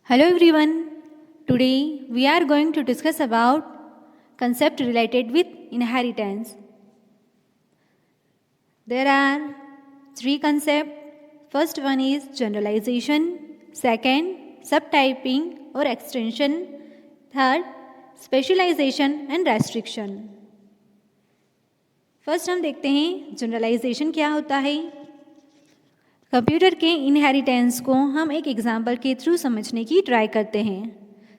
Hello everyone. Today we are going to discuss about concept related with inheritance. There are three concepts. First one is generalization, second subtyping or extension, third specialization and restriction. First हम देखते हैं generalisation क्या होता है। Computer के inheritance को हम एक एग्जाम्पल के थ्रू समझने की ट्राई करते हैं।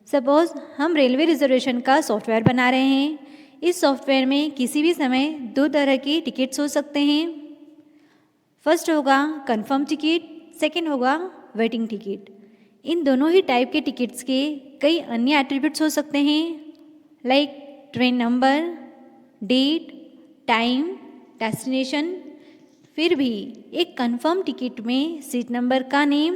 सपोज़ हम रेलवे रिजर्वेशन का सॉफ्टवेयर बना रहे हैं। इस सॉफ्टवेयर में किसी भी समय दो तरह के टिकट्स हो सकते हैं। फर्स्ट होगा कंफर्म टिकट, सेकंड होगा वेटिंग टिकट। इन दोनों ही टाइप के टिकट्स के कई अन्य एट्रीब्यूट्स हो सकते हैं, like train number, date, time, destination. फिर भी एक कंफर्म टिकट में सीट नंबर का नेम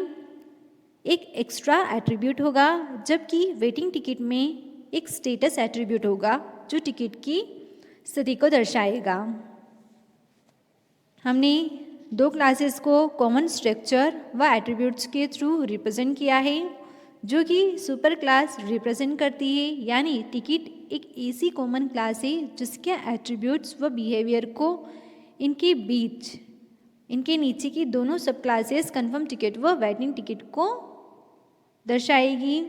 एक एक्स्ट्रा एट्रीब्यूट होगा, जबकि वेटिंग टिकट में एक स्टेटस एट्रीब्यूट होगा जो टिकट की स्थिति को दर्शाएगा। हमने दो क्लासेस को कॉमन स्ट्रक्चर व एट्रीब्यूट्स के थ्रू रिप्रेजेंट किया है, जो कि सुपर क्लास रिप्रेजेंट करती है। यानी टिकट एक ऐसी कॉमन क्लास है जिसके एट्रीब्यूट्स व बिहेवियर को इनके बीच, इनके नीचे की दोनों सब क्लासेस कंफर्म टिकट व वेटिंग टिकट को दर्शाएगी।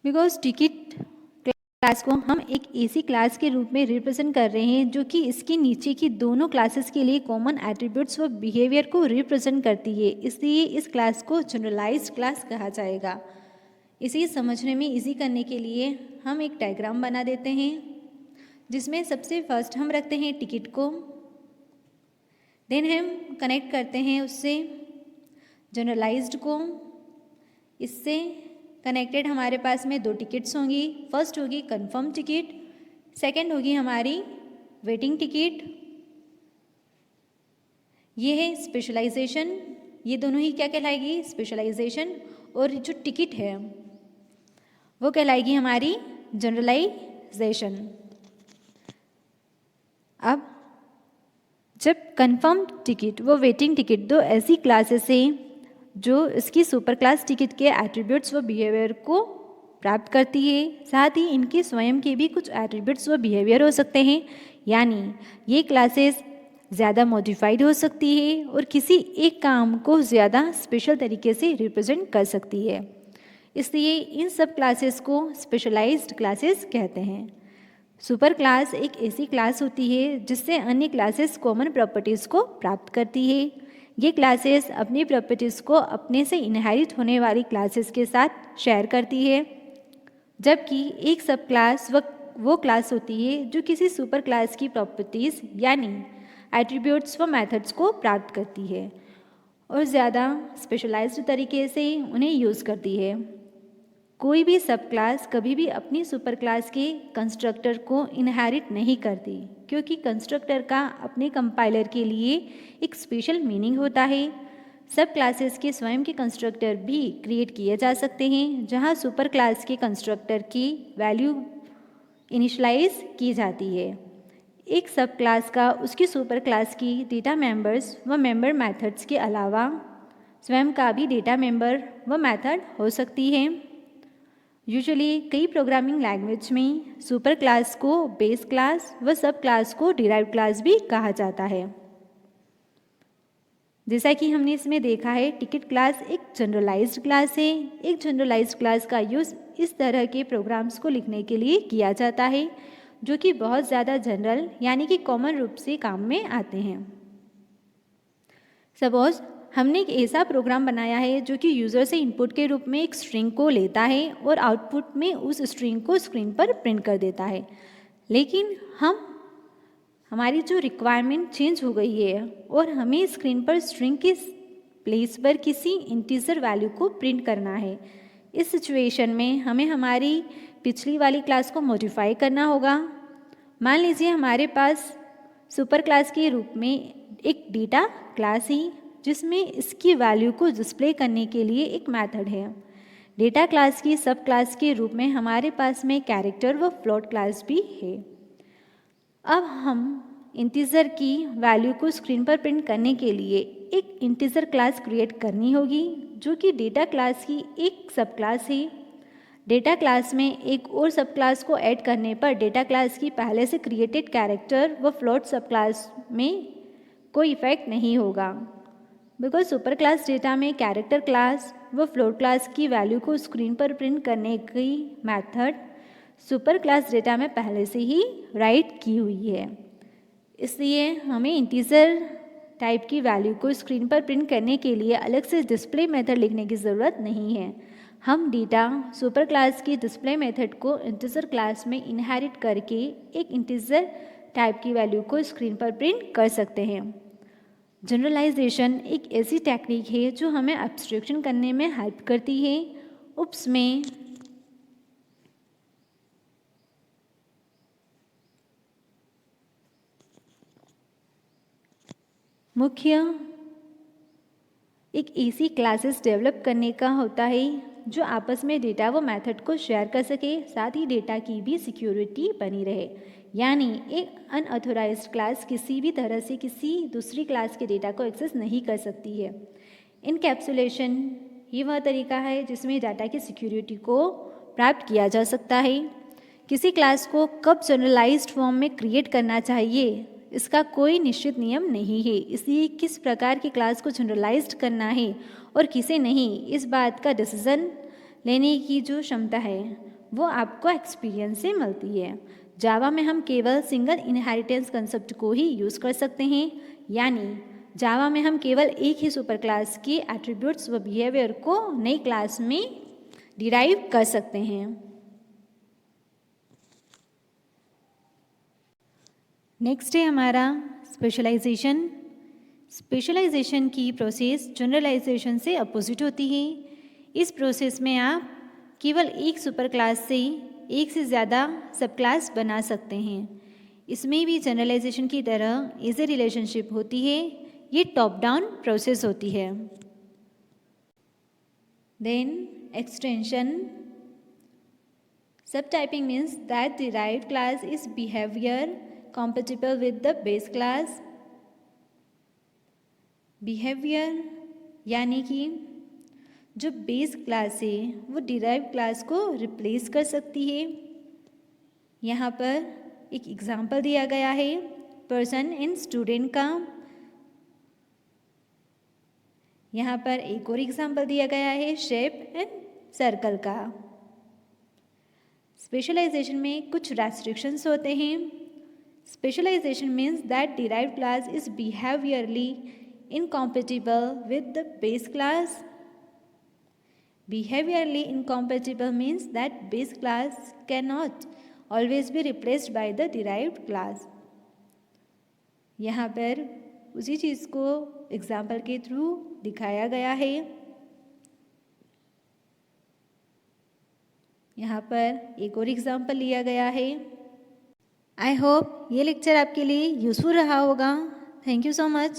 बिकॉज टिकट क्लास को हम एक ऐसी क्लास के रूप में रिप्रेजेंट कर रहे हैं जो कि इसके नीचे की दोनों क्लासेस के लिए कॉमन एट्रीब्यूट्स व बिहेवियर को रिप्रेजेंट करती है, इसलिए इस क्लास को जनरलाइज्ड क्लास कहा जाएगा। इसे समझने में इजी करने के लिए हम एक डायग्राम बना देते हैं, जिसमें सबसे फर्स्ट हम रखते हैं टिकट को, देन हम कनेक्ट करते हैं उससे जनरलाइज्ड को। इससे कनेक्टेड हमारे पास में दो टिकट्स होंगी। फर्स्ट होगी कंफर्म टिकट, सेकंड होगी हमारी वेटिंग टिकट। ये है स्पेशलाइजेशन। ये दोनों ही क्या कहलाएगी? स्पेशलाइजेशन। और जो टिकट है वो कहलाएगी हमारी जनरलाइजेशन। अब जब कंफर्म टिकट व वेटिंग टिकट दो ऐसी क्लासेस हैं जो इसकी सुपर क्लास टिकट के एट्रीब्यूट्स व बिहेवियर को प्राप्त करती है, साथ ही इनके स्वयं के भी कुछ एट्रीब्यूट्स व बिहेवियर हो सकते हैं। यानी ये क्लासेस ज़्यादा मॉडिफाइड हो सकती है और किसी एक काम को ज़्यादा स्पेशल तरीके से रिप्रेजेंट कर सकती है, इसलिए इन सब क्लासेस को स्पेशलाइज्ड क्लासेस कहते हैं। सुपर क्लास एक ऐसी क्लास होती है जिससे अन्य क्लासेस कॉमन प्रॉपर्टीज़ को प्राप्त करती है। ये क्लासेस अपनी प्रॉपर्टीज़ को अपने से इनहेरिट होने वाली क्लासेस के साथ शेयर करती है, जबकि एक सब क्लास वो क्लास होती है जो किसी सुपर क्लास की प्रॉपर्टीज़ यानी एट्रीब्यूट्स व मेथड्स को प्राप्त करती है और ज़्यादा स्पेशलाइज्ड तरीके से उन्हें यूज़ करती है। कोई भी सब क्लास कभी भी अपनी सुपर क्लास के कंस्ट्रक्टर को इनहेरिट नहीं करती, क्योंकि कंस्ट्रक्टर का अपने कंपाइलर के लिए एक स्पेशल मीनिंग होता है। सब क्लासेस के स्वयं के कंस्ट्रक्टर भी क्रिएट किए जा सकते हैं, जहां सुपर क्लास के कंस्ट्रक्टर की वैल्यू इनिशलाइज की जाती है। एक सब क्लास का उसकी सुपर क्लास की डेटा मेंबर्स व मेंबर मेथड्स के अलावा स्वयं का भी डेटा मेंबर व मेथड हो सकती है। यूजुअली कई प्रोग्रामिंग लैंग्वेज में सुपर क्लास को बेस क्लास व सब क्लास को डिराइव्ड क्लास भी कहा जाता है। जैसा कि हमने इसमें देखा है, टिकट क्लास एक जनरलाइज्ड क्लास है। एक जनरलाइज्ड क्लास का यूज़ इस तरह के प्रोग्राम्स को लिखने के लिए किया जाता है जो कि बहुत ज़्यादा जनरल यानी कि कॉमन रूप से काम में आते हैं। सपोज हमने एक ऐसा प्रोग्राम बनाया है जो कि यूज़र से इनपुट के रूप में एक स्ट्रिंग को लेता है और आउटपुट में उस स्ट्रिंग को स्क्रीन पर प्रिंट कर देता है, लेकिन हमारी जो रिक्वायरमेंट चेंज हो गई है और हमें स्क्रीन पर स्ट्रिंग के प्लेस पर किसी इंटीजर वैल्यू को प्रिंट करना है। इस सिचुएशन में हमें हमारी पिछली वाली क्लास को मॉडिफाई करना होगा। मान लीजिए हमारे पास सुपर क्लास के रूप में एक डेटा क्लास है जिसमें इसकी वैल्यू को डिस्प्ले करने के लिए एक मेथड है। डेटा क्लास की सब क्लास के रूप में हमारे पास में कैरेक्टर व फ्लोट क्लास भी है। अब हम इंटीजर की वैल्यू को स्क्रीन पर प्रिंट करने के लिए एक इंटीजर क्लास क्रिएट करनी होगी जो कि डेटा क्लास की एक सब क्लास है। डेटा क्लास में एक और सब क्लास को ऐड करने पर डेटा क्लास की पहले से क्रिएटेड कैरेक्टर व फ्लोट सब क्लास में कोई इफेक्ट नहीं होगा, बिकॉज सुपर क्लास डेटा में कैरेक्टर क्लास व फ्लोट क्लास की वैल्यू को स्क्रीन पर प्रिंट करने की मेथड सुपर क्लास डेटा में पहले से ही राइट की हुई है। इसलिए हमें इंटीजर टाइप की वैल्यू को स्क्रीन पर प्रिंट करने के लिए अलग से डिस्प्ले मेथड लिखने की ज़रूरत नहीं है। हम डेटा सुपर क्लास की डिस्प्ले मेथड को इंटीजर क्लास में इनहेरिट करके एक इंटीजर टाइप की वैल्यू को स्क्रीन पर प्रिंट कर सकते हैं। जनरलाइजेशन एक ऐसी टेक्निक है जो हमें एब्स्ट्रैक्शन करने में हेल्प करती है। उप्स में मुख्य एक ऐसी क्लासेस डेवलप करने का होता है जो आपस में डेटा व मेथड को शेयर कर सके, साथ ही डेटा की भी सिक्योरिटी बनी रहे। यानी एक अनऑथोराइज्ड क्लास किसी भी तरह से किसी दूसरी क्लास के डेटा को एक्सेस नहीं कर सकती है। इनकैप्सुलेशन ये वह तरीका है जिसमें डाटा की सिक्योरिटी को प्राप्त किया जा सकता है। किसी क्लास को कब जनरलाइज्ड फॉर्म में क्रिएट करना चाहिए इसका कोई निश्चित नियम नहीं है, इसलिए किस प्रकार की क्लास को जनरलाइज्ड करना है और किसे नहीं, इस बात का डिसीजन लेने की जो क्षमता है वो आपको एक्सपीरियंस से मिलती है। जावा में हम केवल सिंगल इनहेरिटेंस कंसेप्ट को ही यूज़ कर सकते हैं, यानी जावा में हम केवल एक ही सुपर क्लास के एट्रीब्यूट्स व बिहेवियर को नई क्लास में डिराइव कर सकते हैं। नेक्स्ट है हमारा स्पेशलाइजेशन। स्पेशलाइजेशन की प्रोसेस जनरलाइजेशन से अपोजिट होती है। इस प्रोसेस में आप केवल एक सुपर क्लास से एक से ज़्यादा सब क्लास बना सकते हैं। इसमें भी जनरलाइजेशन की तरह इजी रिलेशनशिप होती है। ये टॉप डाउन प्रोसेस होती है। Then extension. Subtyping means that derived class is behaviour compatible with the base class। Behaviour यानी कि जो बेस क्लास है वो डिराइव क्लास को रिप्लेस कर सकती है। यहाँ पर एक एग्जाम्पल दिया गया है पर्सन एंड स्टूडेंट का। यहाँ पर एक और एग्जाम्पल दिया गया है शेप एंड सर्कल का। स्पेशलाइजेशन में कुछ रेस्ट्रिक्शंस होते हैं। Specialization means that derived class is behaviorally incompatible with the base class। Behaviorally incompatible means that base class cannot always be replaced by the derived class। यहाँ पर उसी चीज़ को example के थ्रू दिखाया गया है। यहाँ पर एक और एग्जाम्पल लिया गया है। आई होप ये लेक्चर आपके लिए यूज़फुल रहा होगा। Thank you so much.